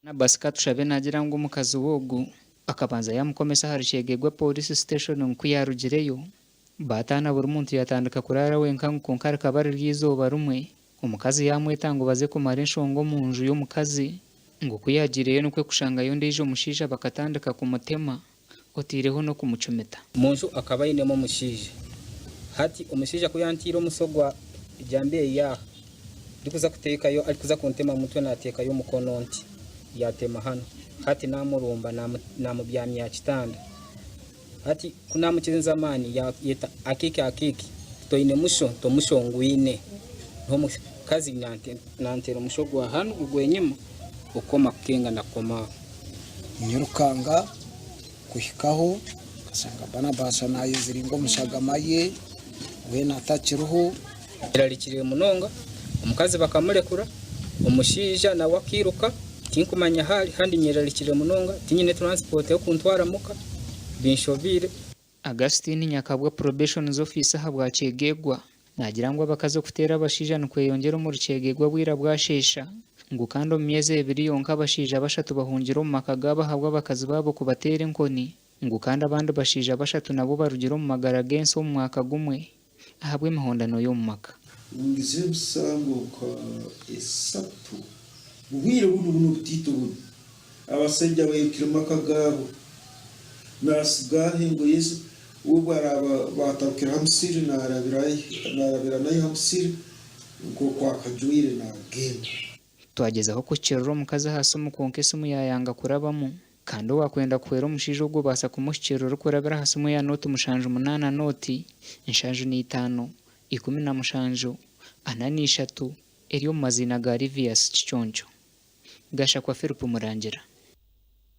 na basika tushabe nagira ngo omukazi wogu akabanza yamukomesa hari KYEGEGWA police station nkuyarugireyo batana buri muntu yatandika kurara wenka nkonkara kabari ryizoba rumwe omukazi yamweta ngo baze kumara enshonga omunju y'omukazi ngo kuyagireyo nukwe kushanga yondeje omushaija bakatandika kumutema otireho no kumucometa munju akaba yinemo omushaija hati omushaija kuyantira omusogwa ijambe ya ndikuza kutekayo alikuza kuntema mutwe natekayo omukono nti yatema hano hati namurumba namubyamya ya kitanda hati kunamukizenza amani yeta akiki toine musho to mushongwine omukazi nantera omushogwa hano gugwenyema ukoma kukenga nakoma nyirukanga kuhikaho kasanga bana basa nayo ziringo mushagamaye we natakiruho iralikire munonga omukazi bakamurekura omushaija na wakiruka tinkumanya handi nyiralikire munonga tinyine transport yo kuntwara muka binshobire. Augustine Nyakabwa probation officer habwa KYEGEGWA nagira ngo abakaze kutera abashija nukweyongera mu KYEGEGWA bwira bwashesha ngo kandi omyeze ebiri yonka abashija bashatu bahungira mu makagaba habwa abakazi babo kubatera enkoni ngo kandi abandi bashija bashatu nabo barugira mu magara genso mu mwaka gumwe ahabwe imihondano yo mu maka ngize busango ka esatu ubwire buno butito buno abasajja bayikira makagabo nasigahe ngo Yesu ubara batakira hamusiri narabira nayo hamusiri ngo kwa kajuire na genda twagezaho ku kiroro omukazi hasi omukonkesi muyayanga kurabamo kandi wakwenda kuhera omushaija ogwo basa kumushikiriro kurabira hasi mu ya noti mushanju 8 noti enshanju 5 17 3 eri omu mazina ga Livius Kichoncho gasha kwa Philip Murangira.